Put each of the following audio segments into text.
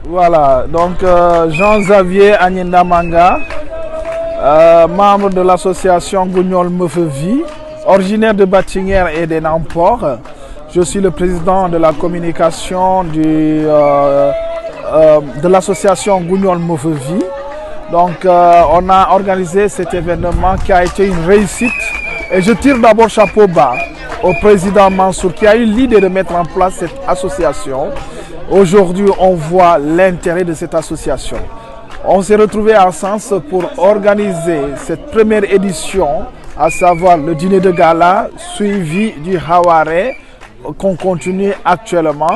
Voilà, donc Jean-Xavier Anyenda Manga, membre de l'association Gugnol Meufevi, originaire de Batinière et des Namports. Je suis le président de la communication de l'association Gugnol Meufevi. Donc on a organisé cet événement qui a été une réussite et je tire d'abord chapeau bas au président Mansour qui a eu l'idée de mettre en place cette association. Aujourd'hui, on voit l'intérêt de cette association. On s'est retrouvés ensemble pour organiser cette première édition, à savoir le dîner de gala suivi du Hawaré qu'on continue actuellement.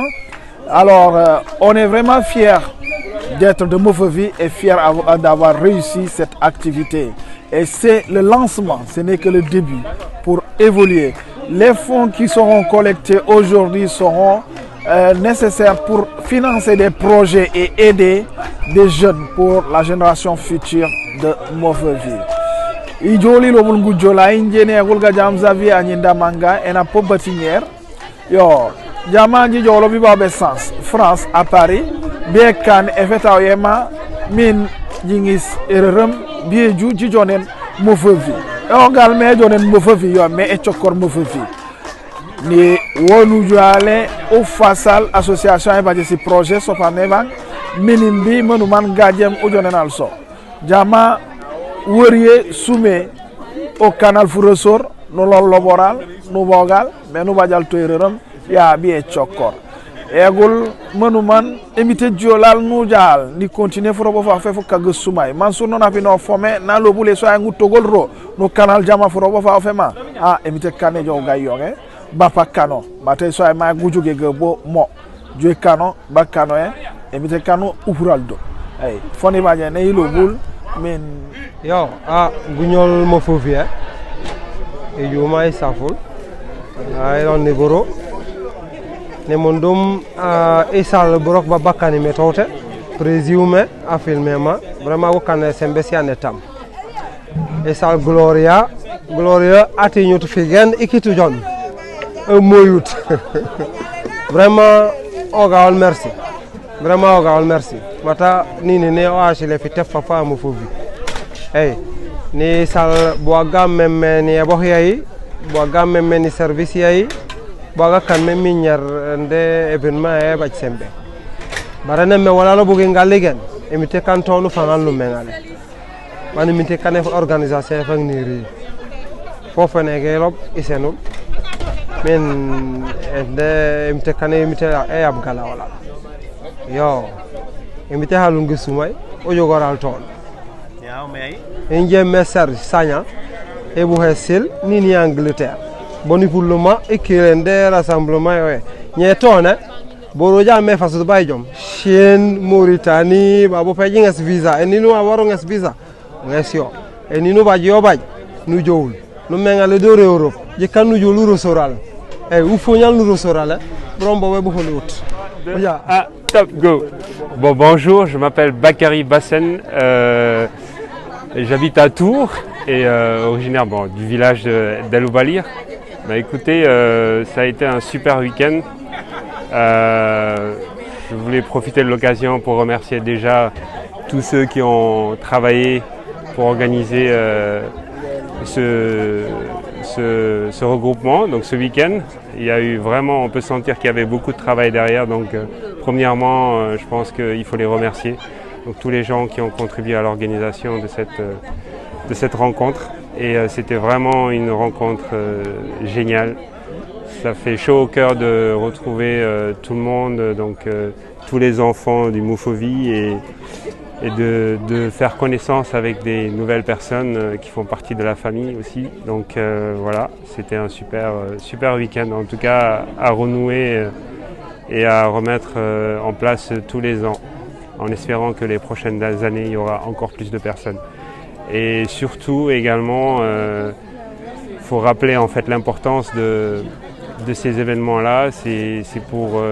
Alors, on est vraiment fiers d'être de Meufevi et fiers d'avoir réussi cette activité. Et c'est le lancement, ce n'est que le début pour évoluer. Les fonds qui seront collectés aujourd'hui seront nécessaires pour financer des projets et aider des jeunes pour la génération future de Meufevi. Ijoli lobul ngudjola injene gulga Jean-Xavier Anyenda Manga ena po Batinière. Yo, Diamanji jolo bibabe sens France à Paris. Bien kan efeta oyema min jingis ererem bieju jijonen Meufevi. Ogal me jonen Meufevi yo me echokor Meufevi. Ni wonu joale au fasal association e baje si projet so panevan minimbi monuman gadjem o jonen also. Jama woriye soumé au canal Fouresor no lol laboral no bogal mais no badial to ererem ya bi echokor. Egul monuman emite diolal nou jal ni continue foro bo fa fe fo kag soumay Mansour non afi no fome na lo boule so ngu togol ro no canal jama foro bo fa fema emite kane jo gayo bapa kano mate so ma gujuge bo mo jwe kano ba kano emite kano upuraldo ay foni baje ne lo bul men yo Gugnol Meufevi e juma saful ay on nigoro ne mondum esal borok ba bakani metote présume a filmé ma vraiment ko kan sembe si anetam esal gloria ati ñutu fi gen ikitu jon moyut vraiment ogawal merci vraiment ogawal merci mata nini ne o achile fi tef fa Meufevi hey ni sal bo gamme ni bo yayi bo gamme ni service yayi baga kan me minjar nde événement e ba sembe barana me wala lo bugi ngaligen emite kan tonu fangal no mengal mani mite kan organisation fa ngiri fofu ne gelop isenu men nde emite kan emite e ab gala wala yo emite halun gisumay o jogoral ton ya may enje message sanya e bu hesil ni Angleterre boni pour le moment et qu'il y a des rassemblements ñetone boroja me fasu bayjom Chine Mauritanie babo faji ngas visa et ninu awaro ngas visa ngasio et ninu bajo baj nu jowul nu mengale do Europe je kanu jolu rosoral et u foñal nu rosoral brombo we bu holut top go. Bon, bonjour, je m'appelle Bakary Bassen, j'habite à Tours et originaire du village d'El Oubalir. Bah écoutez, ça a été un super week-end. Je voulais profiter de l'occasion pour remercier déjà tous ceux qui ont travaillé pour organiser ce regroupement, donc ce week-end. Il y a eu vraiment, on peut sentir qu'il y avait beaucoup de travail derrière. Donc premièrement, je pense qu'il faut les remercier. Donc tous les gens qui ont contribué à l'organisation de cette rencontre. Et c'était vraiment une rencontre géniale. Ça fait chaud au cœur de retrouver tout le monde, donc tous les enfants du Meufevi et de faire connaissance avec des nouvelles personnes qui font partie de la famille aussi. Donc voilà, c'était un super week-end en tout cas à renouer et à remettre en place tous les ans, en espérant que les prochaines années il y aura encore plus de personnes. Et surtout également, faut rappeler en fait l'importance de ces événements-là. C'est pour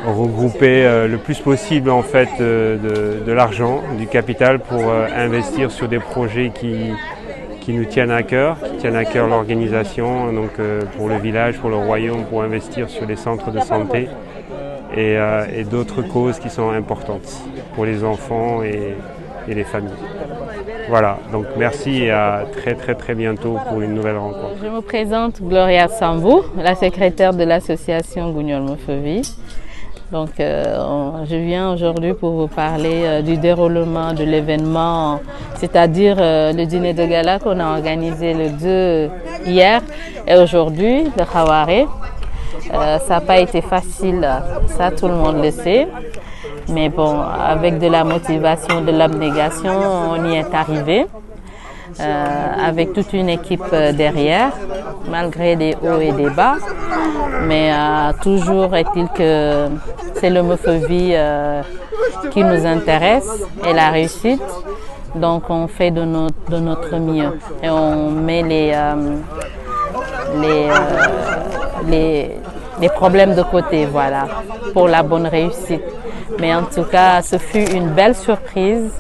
regrouper le plus possible en fait de l'argent, du capital pour investir sur des projets qui qui nous tiennent à cœur, l'organisation, donc pour le village, pour le royaume, pour investir sur les centres de santé et d'autres causes qui sont importantes pour les enfants et les familles. Voilà, donc merci et à très bientôt pour une nouvelle rencontre. Je me présente Gloria Sambou, la secrétaire de l'association Guignol Mofevi. Donc je viens aujourd'hui pour vous parler du déroulement de l'événement, c'est-à-dire le dîner de gala qu'on a organisé le 2 hier et aujourd'hui, le Khawaré. Ça n'a pas été facile, ça tout le monde le sait. Mais bon, avec de la motivation, de l'abnégation, on y est arrivé. Avec toute une équipe derrière, malgré des hauts et des bas. Mais toujours est-il que c'est le Mofevi qui nous intéresse et la réussite. Donc on fait de notre mieux et on met les problèmes de côté, voilà, pour la bonne réussite. Mais en tout cas, ce fut une belle surprise.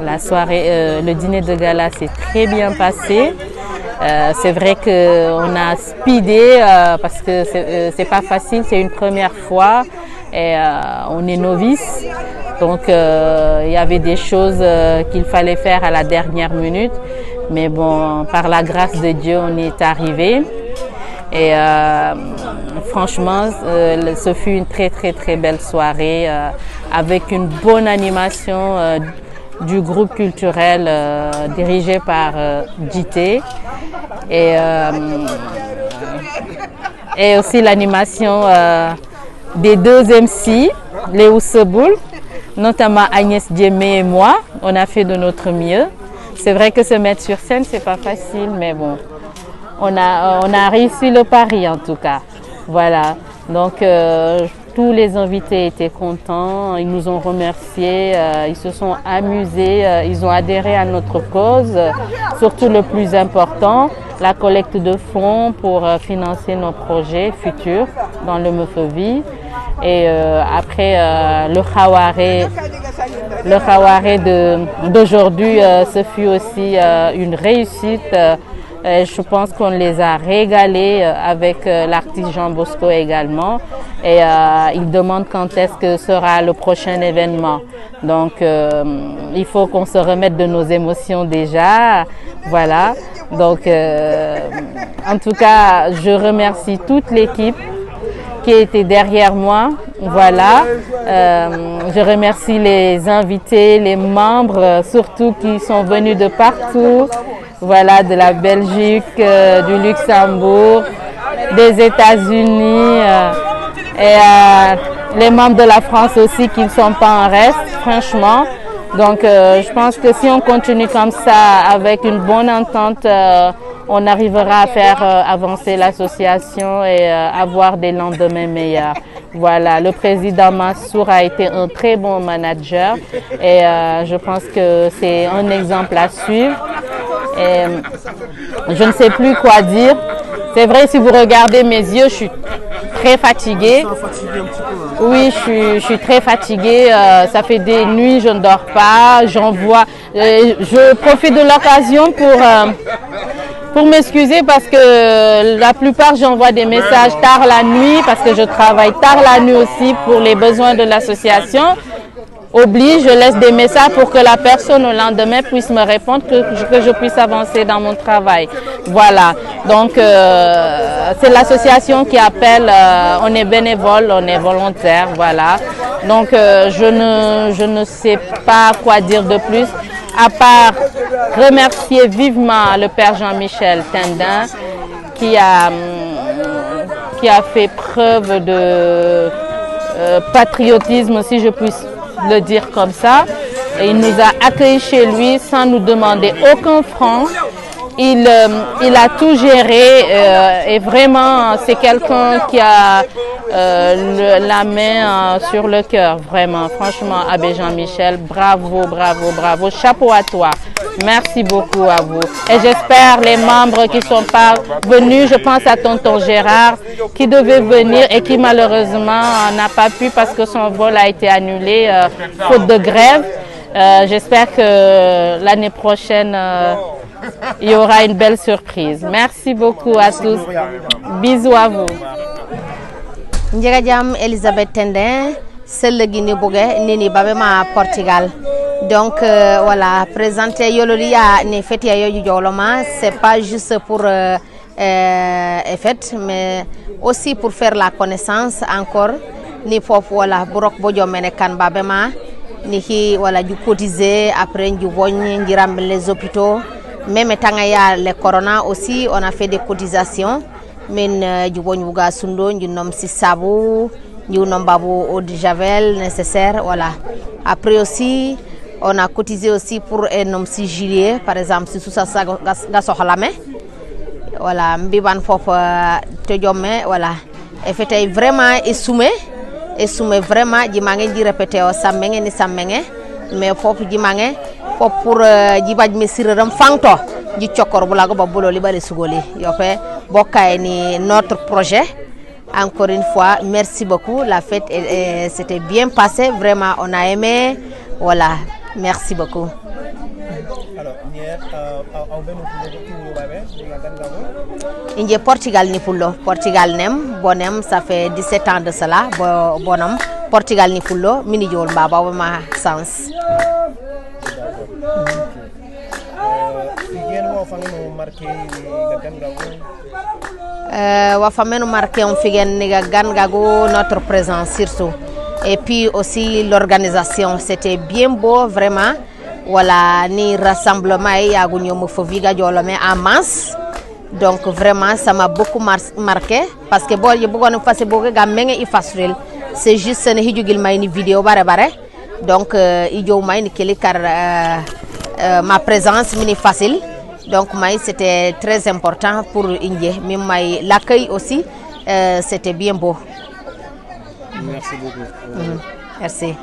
La soirée, le dîner de gala s'est très bien passé. C'est vrai qu'on a speedé parce que c'est pas facile, c'est une première fois et on est novice. Donc il y avait des choses qu'il fallait faire à la dernière minute. Mais bon, par la grâce de Dieu, on y est arrivé. Et franchement, ce fut une très belle soirée avec une bonne animation du groupe culturel dirigé par JT et aussi l'animation des deux MC, Léo Seboul, notamment Agnès Djemé et moi. On a fait de notre mieux. C'est vrai que se mettre sur scène, c'est pas facile, mais bon. On a réussi le pari en tout cas. Voilà. Donc tous les invités étaient contents, ils nous ont remerciés, ils se sont amusés, ils ont adhéré à notre cause. Surtout le plus important, la collecte de fonds pour financer nos projets futurs dans le Mofevi. Et après le Khawaré d'aujourd'hui, ce fut aussi une réussite. Je pense qu'on les a régalés avec l'artiste Jean Bosco également. Et ils demandent quand est-ce que sera le prochain événement. Donc il faut qu'on se remette de nos émotions déjà. Voilà. Donc en tout cas, je remercie toute l'équipe qui était derrière moi. Voilà. Je remercie les invités, les membres, surtout qui sont venus de partout. Voilà, de la Belgique, du Luxembourg, des États-Unis et les membres de la France aussi qui ne sont pas en reste, franchement. Donc je pense que si on continue comme ça avec une bonne entente, on arrivera à faire avancer l'association et avoir des lendemains meilleurs. Voilà, le président Mansour a été un très bon manager et je pense que c'est un exemple à suivre. Et je ne sais plus quoi dire. C'est vrai, si vous regardez mes yeux, je suis très fatiguée. Oui, je suis très fatiguée. Ça fait des nuits, je ne dors pas. Je profite de l'occasion pour m'excuser parce que la plupart, j'envoie des messages tard la nuit parce que je travaille tard la nuit aussi pour les besoins de l'association. Je laisse des messages pour que la personne au lendemain puisse me répondre, que je puisse avancer dans mon travail. Voilà, donc c'est l'association qui appelle, on est bénévole, on est volontaire, voilà. Donc je ne sais pas quoi dire de plus, à part remercier vivement le Père Jean-Michel Tendin qui a fait preuve de patriotisme, si je puisse le dire comme ça. Et il nous a accueillis chez lui sans nous demander aucun franc. Il a tout géré et vraiment c'est quelqu'un qui a la main sur le cœur, vraiment. Franchement, Abbé Jean-Michel, bravo, bravo, bravo. Chapeau à toi. Merci beaucoup à vous. Et j'espère les membres qui ne sont pas venus, je pense à tonton Gérard qui devait venir et qui malheureusement n'a pas pu parce que son vol a été annulé faute de grève. J'espère que l'année prochaine il y aura une belle surprise. Merci beaucoup à tous. Bisous à vous. Njegajam Elisabeth Tendin, celle de Guinée Nini Babema Portugal. Donc voilà, présenter Yololia ne fait c'est pas juste pour effet, mais aussi pour faire la connaissance encore. Ni fof voilà Borok Bodio Mene Kan Babema, ni hi voilà du cotiser après du vogne, les hôpitaux. Même tangaya le corona aussi, on a fait des cotisations. Mais du vogne Bouga Sundo, du nom Sissabou, du nom Babou eau de javel nécessaire, voilà. Après aussi, on a cotisé aussi pour un nom si juillet, par exemple, si tout ça gasohlame. Voilà, mbiban fof tejome, voilà. Et fait vraiment essoumé vraiment, jimange di répéter au samenge ni samenge, mais fof jimange fof pour jibaj mesireram fangto, ji chokor bulago babulo libale sugoli. Yope bokay ni notre projet. Encore une fois, merci beaucoup. La fête s'était bien passée, vraiment, on a aimé. Voilà, merci beaucoup. Inje Portugal ni pullo, Portugal nem, bonem, ça fait 17 ans de cela, bonam, Portugal ni pullo, mini jol baba ma sens. Wafameno marqué on figen niga gangago notre présence surtout. Et puis aussi l'organisation, c'était bien beau vraiment. Voilà, ni rassemblement ya gunyo mo foviga jolome en masse. Donc vraiment ça m'a beaucoup marqué parce que bon je bëggone fassé boga ga menga I fasul. C'est juste ne hijugil may ni vidéo bare. Donc I jow may ni keli car ma présence mini facile. Donc c'était très important pour Indie. Même l'accueil aussi c'était bien beau. Merci beaucoup. Merci.